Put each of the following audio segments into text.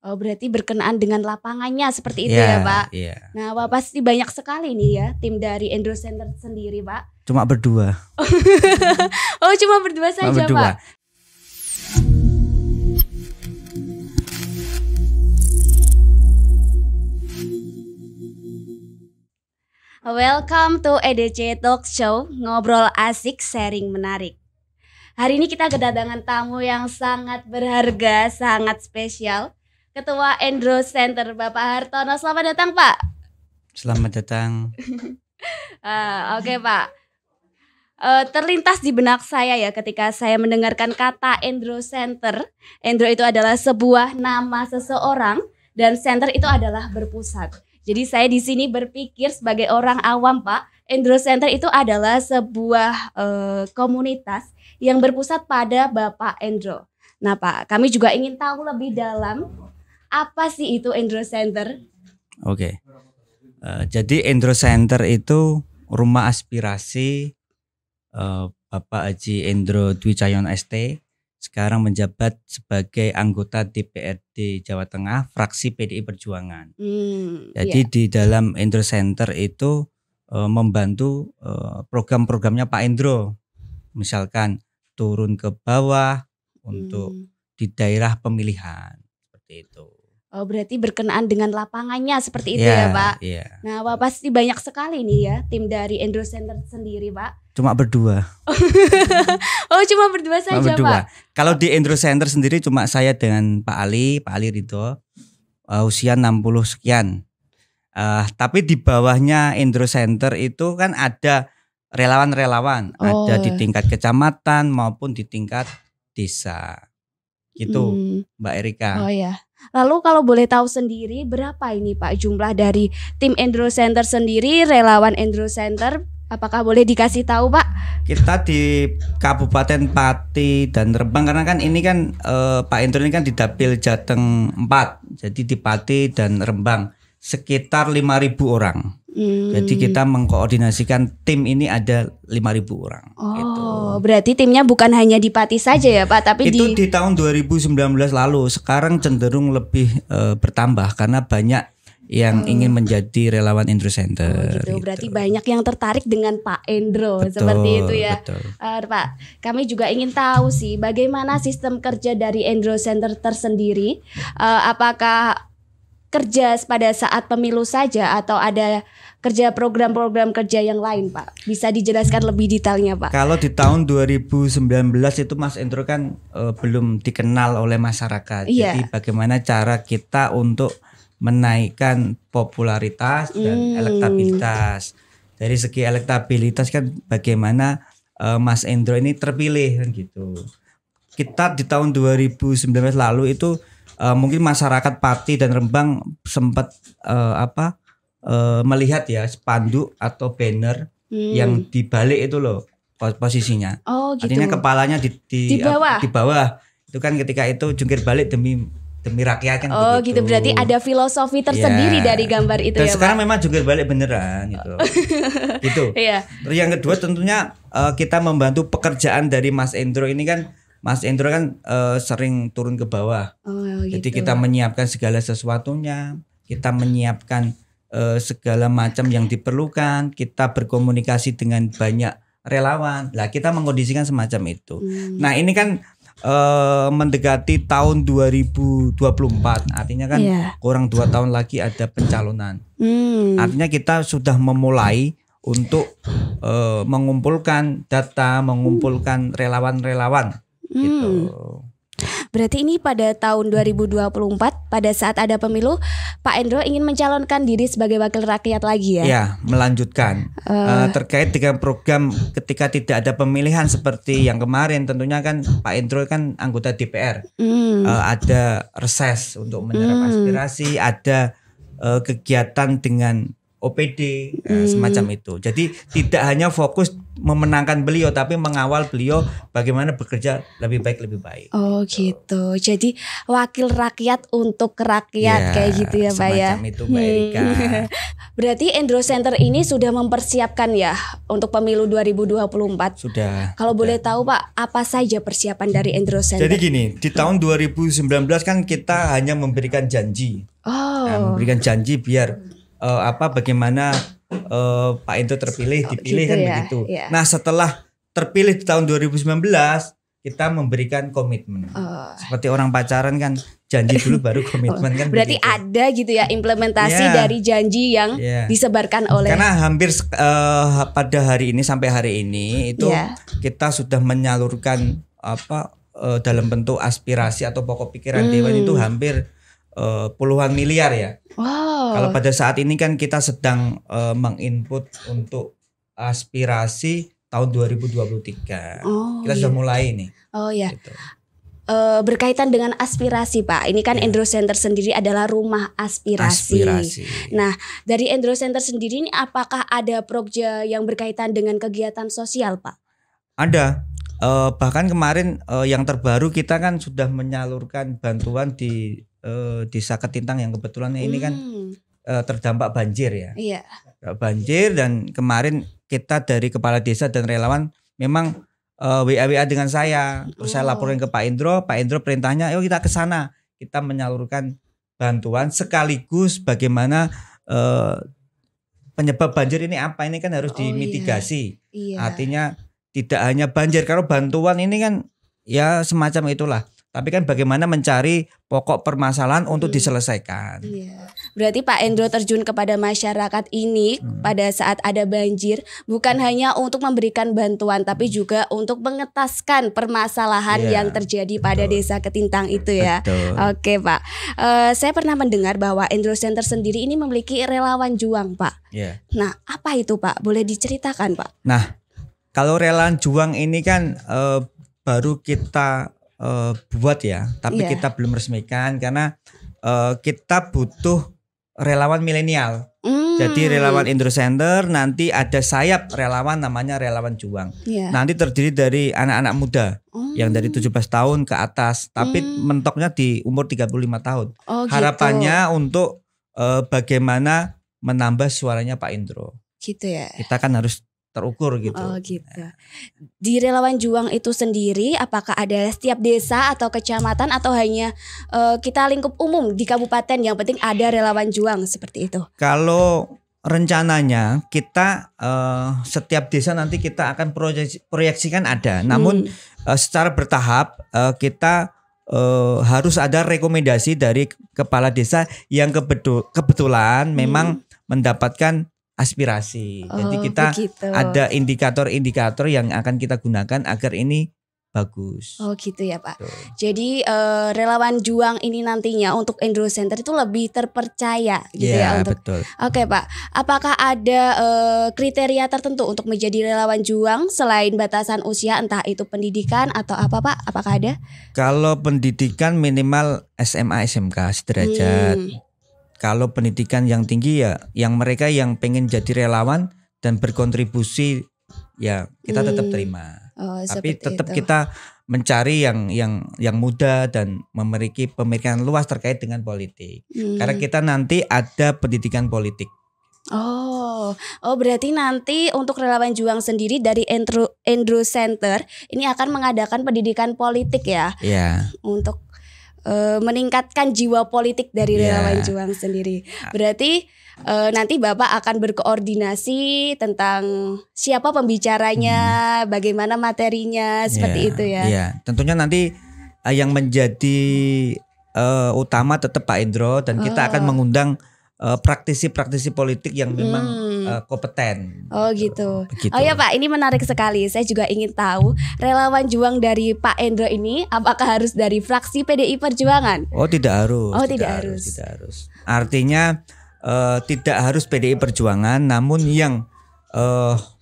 Oh, berarti berkenaan dengan lapangannya seperti itu ya, Pak? Iya. Nah, Pak, pasti banyak sekali nih ya tim dari Endro Center sendiri, Pak. Cuma berdua. Oh, cuma berdua saja, berdua. Pak. Welcome to EDC Talk Show, ngobrol asik, sharing menarik. Hari ini kita kedatangan tamu yang sangat berharga, sangat spesial. Ketua Endro Center, Bapak Hartono. Selamat datang, Pak. Selamat datang. Oke, Pak. Terlintas di benak saya ya ketika saya mendengarkan kata Endro Center. Endro itu adalah sebuah nama seseorang dan center itu adalah berpusat. Jadi saya di sini berpikir sebagai orang awam, Pak, Endro Center itu adalah sebuah komunitas yang berpusat pada Bapak Endro. Nah, Pak, kami juga ingin tahu lebih dalam apa sih itu Endro Center? Oke. Jadi Endro Center itu rumah aspirasi Bapak Haji Endro Dwi Cahyono ST, sekarang menjabat sebagai anggota DPRD Jawa Tengah fraksi PDI Perjuangan. Jadi di dalam Endro Center itu membantu program-programnya Pak Endro, misalkan turun ke bawah untuk di daerah pemilihan seperti itu. Oh, berarti berkenaan dengan lapangannya seperti itu ya, Pak? Iya. Nah, Pak, pasti banyak sekali nih ya tim dari Endro Center sendiri, Pak. Cuma berdua. Oh, cuma berdua saja, Pak. Kalau di Endro Center sendiri cuma saya dengan Pak Ali Ridho, usia 60 sekian. Tapi di bawahnya Endro Center itu kan ada relawan-relawan, ada di tingkat kecamatan maupun di tingkat desa. Gitu, Mbak Erika. Oh ya. Lalu kalau boleh tahu sendiri berapa ini, Pak, jumlah dari tim Endro Center sendiri, relawan Endro Center? Apakah boleh dikasih tahu, Pak? Kita di Kabupaten Pati dan Rembang, karena kan ini kan Pak Endro ini kan di Dapil Jateng 4. Jadi di Pati dan Rembang sekitar 5.000 orang. Jadi kita mengkoordinasikan tim ini ada 5.000 orang. Oh, gitu. Berarti timnya bukan hanya di Pati saja ya, Pak, tapi itu di tahun 2019 lalu. Sekarang cenderung lebih bertambah karena banyak yang ingin menjadi relawan Endro Center. Gitu. Berarti banyak yang tertarik dengan Pak Endro, seperti itu ya. Pak, kami juga ingin tahu sih bagaimana sistem kerja dari Endro Center tersendiri. Apakah kerja pada saat pemilu saja atau ada kerja program-program kerja yang lain, Pak? Bisa dijelaskan lebih detailnya, Pak? Kalau di tahun 2019 itu Mas Endro kan belum dikenal oleh masyarakat. Jadi bagaimana cara kita untuk menaikkan popularitas dan elektabilitas. Dari segi elektabilitas kan bagaimana Mas Endro ini terpilih kan gitu. Kita di tahun 2019 lalu itu mungkin masyarakat Pati dan Rembang sempat melihat ya spanduk atau banner yang dibalik itu loh posisinya. Oh, gitu. Artinya kepalanya di bawah. Di bawah. Itu kan ketika itu jungkir balik demi rakyat kan. Oh begitu. Gitu, berarti ada filosofi tersendiri dari gambar itu. Dan ya, sekarang Pak? Memang jungkir balik beneran gitu. Gitu. Terus yang kedua tentunya kita membantu pekerjaan dari Mas Endro ini kan. Mas Endro kan sering turun ke bawah. Gitu. Jadi kita menyiapkan segala sesuatunya, kita menyiapkan segala macam yang diperlukan, kita berkomunikasi dengan banyak relawan. Lah kita mengkondisikan semacam itu. Nah ini kan mendekati tahun 2024, artinya kan kurang 2 tahun lagi ada pencalonan. Artinya kita sudah memulai untuk mengumpulkan data, mengumpulkan relawan-relawan. Gitu. Berarti ini pada tahun 2024 pada saat ada pemilu Pak Endro ingin mencalonkan diri sebagai wakil rakyat lagi ya? Ya, melanjutkan terkait dengan program ketika tidak ada pemilihan seperti yang kemarin. Tentunya kan Pak Endro kan anggota DPR, ada reses untuk menyerap aspirasi, ada kegiatan dengan OPD, semacam itu. Jadi tidak hanya fokus memenangkan beliau, tapi mengawal beliau bagaimana bekerja lebih baik. Oh gitu. Jadi wakil rakyat untuk rakyat kayak gitu ya Pak ya. Semacam itu Mbak Erika. Berarti Endro Center ini sudah mempersiapkan ya untuk pemilu 2024. Sudah. Kalau boleh tahu Pak, apa saja persiapan dari Endro Center? Jadi gini, di tahun 2019 kan kita hanya memberikan janji. Memberikan janji biar bagaimana Pak Endro terpilih, dipilih gitu kan ya, begitu. ya. Nah, setelah terpilih di tahun 2019 kita memberikan komitmen. Seperti orang pacaran kan janji dulu baru komitmen kan. Berarti begitu. ada gitu ya implementasi dari janji yang disebarkan oleh. Karena hampir pada hari ini sampai hari ini itu kita sudah menyalurkan dalam bentuk aspirasi atau pokok pikiran Dewan itu hampir puluhan miliar ya. Kalau pada saat ini kan kita sedang menginput untuk aspirasi tahun 2023. Kita sudah mulai nih. Gitu. Berkaitan dengan aspirasi Pak, ini kan Endro Center sendiri adalah rumah aspirasi. Nah, dari Endro Center sendiri ini apakah ada proja yang berkaitan dengan kegiatan sosial Pak? Ada. Bahkan kemarin yang terbaru kita kan sudah menyalurkan bantuan di Desa Ketintang yang kebetulan ini kan terdampak banjir ya. Iya. Banjir, dan kemarin kita dari kepala desa dan relawan memang WA dengan saya. Terus saya laporin ke Pak Endro perintahnya yuk kita ke sana. Kita menyalurkan bantuan sekaligus bagaimana penyebab banjir ini apa, ini kan harus dimitigasi. Artinya tidak hanya banjir, kalau bantuan ini kan ya semacam itulah. Tapi kan bagaimana mencari pokok permasalahan untuk diselesaikan. Berarti Pak Endro terjun kepada masyarakat ini pada saat ada banjir, bukan hanya untuk memberikan bantuan, tapi juga untuk mengetaskan permasalahan yang terjadi pada Desa Ketintang itu ya. Oke Pak, saya pernah mendengar bahwa Endro Center sendiri ini memiliki relawan juang Pak. Nah, apa itu Pak? Boleh diceritakan Pak? Nah, kalau relawan juang ini kan baru kita buat ya, tapi kita belum resmikan karena kita butuh relawan milenial. Jadi relawan Endro Center nanti ada sayap relawan namanya relawan juang. Nanti terdiri dari anak-anak muda yang dari 17 tahun ke atas, tapi mentoknya di umur 35 tahun. Harapannya untuk bagaimana menambah suaranya Pak Endro. Gitu ya. Kita kan harus terukur gitu. Di relawan juang itu sendiri apakah ada setiap desa atau kecamatan atau hanya kita lingkup umum di kabupaten yang penting ada relawan juang seperti itu? Kalau rencananya kita setiap desa nanti kita akan proyeksikan ada. Namun secara bertahap kita harus ada rekomendasi dari kepala desa yang kebetulan memang mendapatkan aspirasi. Jadi kita ada indikator-indikator yang akan kita gunakan agar ini bagus. Gitu ya Pak. Jadi relawan juang ini nantinya untuk Endro Center itu lebih terpercaya gitu ya untuk. Betul. Oke Pak, apakah ada kriteria tertentu untuk menjadi relawan juang selain batasan usia, entah itu pendidikan atau apa Pak? Apakah ada? Kalau pendidikan minimal SMA SMK sederajat. Kalau pendidikan yang tinggi ya yang mereka yang pengen jadi relawan dan berkontribusi ya kita tetap terima. Tapi tetap kita mencari yang muda dan memiliki pemikiran luas terkait dengan politik. Karena kita nanti ada pendidikan politik. Berarti nanti untuk relawan juang sendiri dari Endro Center ini akan mengadakan pendidikan politik ya. Untuk meningkatkan jiwa politik dari relawan juang sendiri. Berarti nanti Bapak akan berkoordinasi tentang siapa pembicaranya, bagaimana materinya, seperti itu ya. Tentunya nanti yang menjadi utama tetap Pak Endro dan kita akan mengundang praktisi-praktisi politik yang memang kompeten. Gitu. Ya Pak, ini menarik sekali. Saya juga ingin tahu relawan juang dari Pak Endro ini apakah harus dari fraksi PDI Perjuangan? Tidak harus. Tidak harus. Artinya tidak harus PDI Perjuangan, namun yang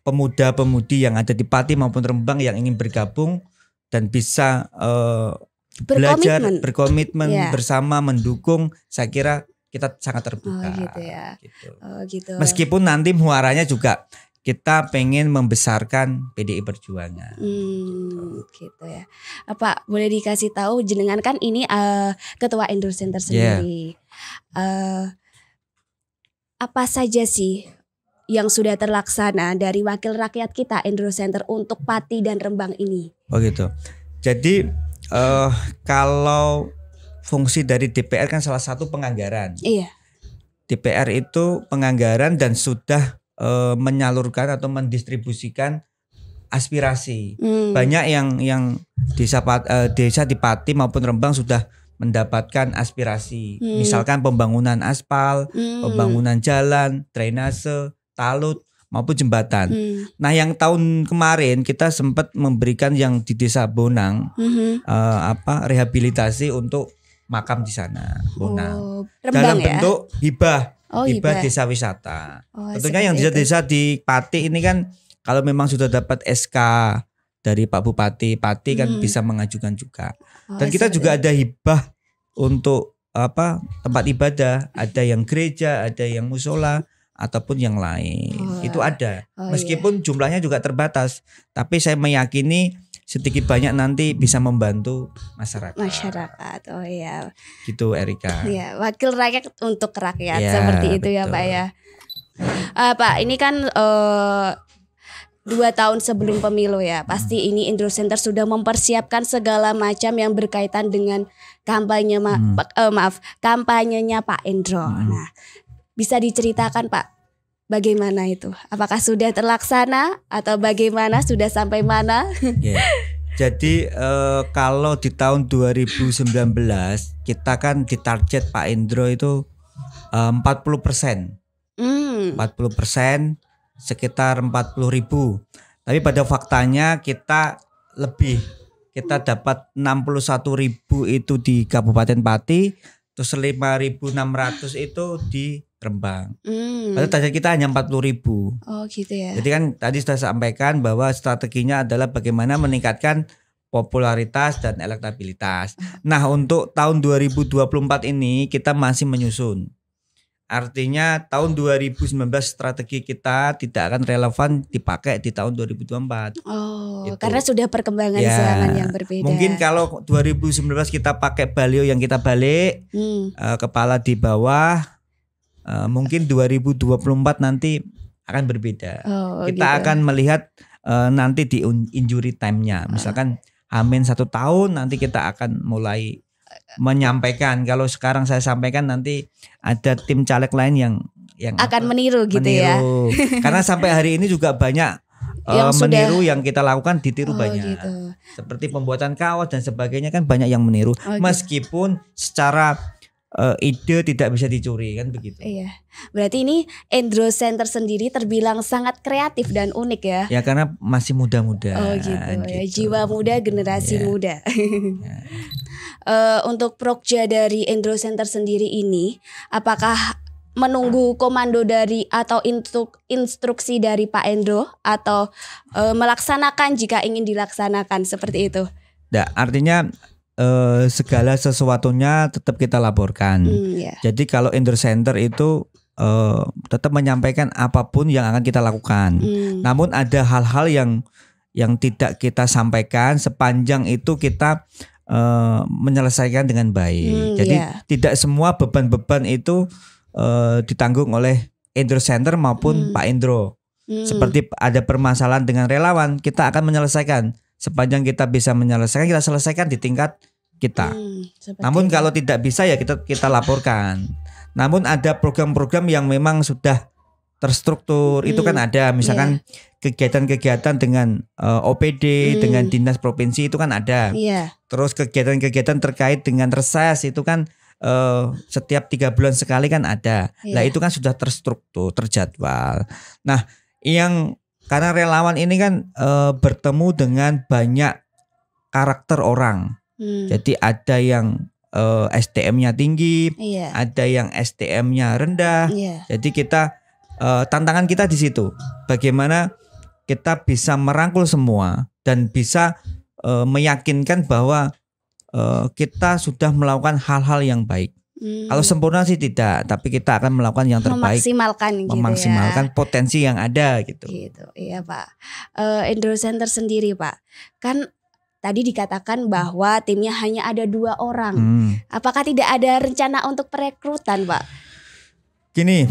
pemuda-pemudi yang ada di Pati maupun Rembang yang ingin bergabung dan bisa belajar berkomitmen bersama mendukung, saya kira kita sangat terbuka. Oh gitu ya. Gitu. Oh gitu. Meskipun nanti muaranya juga kita pengen membesarkan PDI Perjuangan. Gitu ya. Pak, boleh dikasih tahu jenengan kan ini ketua Endro Center sendiri. Apa saja sih yang sudah terlaksana dari wakil rakyat kita Endro Center untuk Pati dan Rembang ini? Oh gitu. Jadi kalau fungsi dari DPR kan salah satu penganggaran. Iya. DPR itu penganggaran dan sudah menyalurkan atau mendistribusikan aspirasi. Banyak yang desa di Pati maupun Rembang sudah mendapatkan aspirasi. Misalkan pembangunan aspal, pembangunan jalan, drainase, talut maupun jembatan. Nah, yang tahun kemarin kita sempat memberikan yang di Desa Bonang rehabilitasi untuk makam di sana, Bonang. Dalam bentuk hibah. Hibah desa wisata. Tentunya yang desa-desa di Pati ini kan kalau memang sudah dapat SK dari Pak Bupati Pati kan bisa mengajukan juga. Dan kita juga ada hibah untuk tempat ibadah, ada yang gereja, ada yang musola ataupun yang lain. Itu ada. Meskipun jumlahnya juga terbatas, tapi saya meyakini sedikit banyak nanti bisa membantu masyarakat. Oh iya. Gitu Erika. Iya, wakil rakyat untuk rakyat seperti itu. Betul. Ya Pak ya. Pak, ini kan 2 tahun sebelum pemilu ya. Pasti ini Endro Center sudah mempersiapkan segala macam yang berkaitan dengan kampanyenya Pak Endro. Nah, bisa diceritakan Pak, bagaimana itu? Apakah sudah terlaksana atau bagaimana? Sudah sampai mana? Jadi kalau di tahun 2019 kita kan ditarget Pak Endro itu 40%. 40% sekitar 40.000. Tapi pada faktanya kita lebih. Kita dapat 61.000 itu di Kabupaten Pati, terus 5.600 itu di Rembang. Padahal target kita hanya 40.000. Oh gitu ya. Jadi kan tadi sudah sampaikan bahwa strateginya adalah bagaimana meningkatkan popularitas dan elektabilitas. Nah, untuk tahun 2024 ini kita masih menyusun. Artinya tahun 2019 strategi kita tidak akan relevan dipakai di tahun 2024. Gitu. Karena sudah perkembangan zaman yang berbeda. Mungkin kalau 2019 kita pakai baliho yang kita balik, kepala di bawah, mungkin 2024 nanti akan berbeda. Kita akan melihat nanti di injury time-nya. Misalkan Amin 1 tahun nanti kita akan mulai menyampaikan. Kalau sekarang saya sampaikan nanti ada tim caleg lain yang akan meniru gitu ya. Karena sampai hari ini juga banyak yang meniru yang kita lakukan ditiru banyak. Gitu. Seperti pembuatan kaos dan sebagainya kan banyak yang meniru. Meskipun secara ide tidak bisa dicuri kan begitu. Iya. Berarti ini Endro Center sendiri terbilang sangat kreatif dan unik ya. Ya karena masih muda-muda. Gitu. Ya, jiwa muda, generasi muda. Untuk prokja dari Endro Center sendiri ini, apakah menunggu komando dari atau instruksi dari Pak Endro atau melaksanakan jika ingin dilaksanakan seperti itu? Nah, artinya segala sesuatunya tetap kita laporkan. Jadi kalau Endro Center itu tetap menyampaikan apapun yang akan kita lakukan. Namun ada hal-hal yang tidak kita sampaikan sepanjang itu kita menyelesaikan dengan baik. Jadi tidak semua beban-beban itu ditanggung oleh Endro Center maupun Pak Endro. Seperti ada permasalahan dengan relawan, kita akan menyelesaikan. Sepanjang kita bisa menyelesaikan, kita selesaikan di tingkat kita. Namun kalau tidak bisa ya kita laporkan. Namun ada program-program yang memang sudah terstruktur, itu kan ada. Misalkan kegiatan-kegiatan dengan OPD, dengan dinas provinsi itu kan ada. Terus kegiatan-kegiatan terkait dengan reses itu kan setiap 3 bulan sekali kan ada. Nah itu kan sudah terstruktur, terjadwal. Nah karena relawan ini kan bertemu dengan banyak karakter orang. Jadi ada yang SDM-nya tinggi, ada yang SDM-nya rendah. Jadi kita tantangan kita di situ. Bagaimana kita bisa merangkul semua dan bisa meyakinkan bahwa kita sudah melakukan hal-hal yang baik. Kalau sempurna sih tidak, tapi kita akan melakukan yang terbaik, memaksimalkan potensi yang ada gitu. Gitu, iya Pak. Endro Center sendiri Pak, kan tadi dikatakan bahwa timnya hanya ada 2 orang. Apakah tidak ada rencana untuk perekrutan Pak? Gini,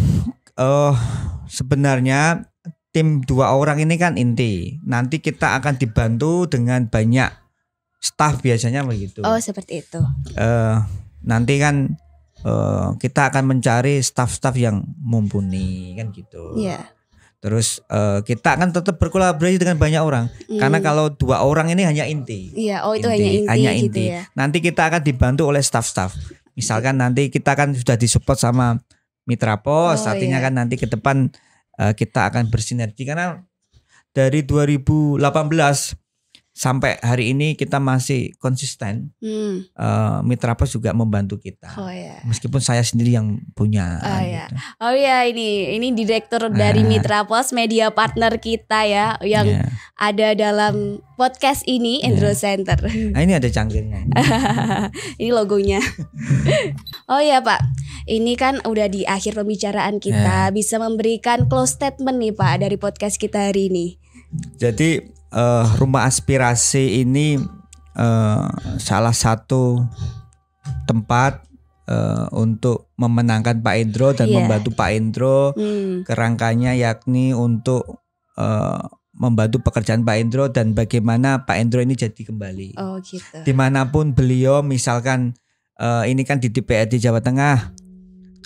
sebenarnya tim 2 orang ini kan inti. Nanti kita akan dibantu dengan banyak staf biasanya begitu. Oh seperti itu. Nanti kan kita akan mencari staf-staf yang mumpuni kan gitu. Iya. Terus kita akan tetap berkolaborasi dengan banyak orang. Karena kalau 2 orang ini hanya inti. Iya, itu hanya inti gitu ya. Nanti kita akan dibantu oleh staf-staf. Misalkan nanti kita kan sudah disupport sama Mitra Pos, artinya kan nanti ke depan kita akan bersinergi karena dari 2018 sampai hari ini kita masih konsisten. Mitra Pos juga membantu kita. Meskipun saya sendiri yang punya. Gitu. Ini direktur dari Mitra Pos, media partner kita ya, yang ada dalam podcast ini, Endro Center. Nah, ini ada cangkirnya. Ini logonya. Oh ya Pak, ini kan udah di akhir pembicaraan kita. Bisa memberikan close statement nih Pak dari podcast kita hari ini. Jadi Rumah Aspirasi ini salah satu tempat untuk memenangkan Pak Endro dan membantu Pak Endro. Kerangkanya yakni untuk membantu pekerjaan Pak Endro dan bagaimana Pak Endro ini jadi kembali. Oh gitu. Dimanapun beliau, misalkan ini kan di DPRD Jawa Tengah.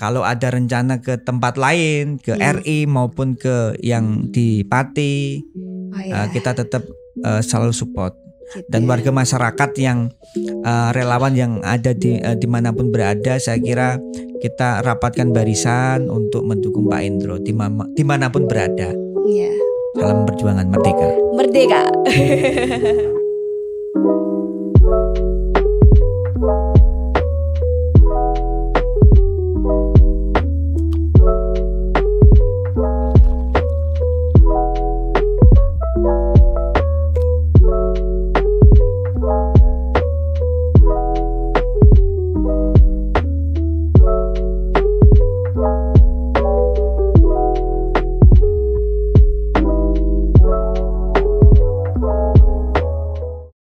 Kalau ada rencana ke tempat lain, ke RI maupun ke yang di Pati, kita tetap selalu support. Gitu. Dan warga masyarakat yang relawan yang ada dimanapun berada, saya kira kita rapatkan barisan untuk mendukung Pak Endro dimanapun berada. Salam perjuangan merdeka. Merdeka.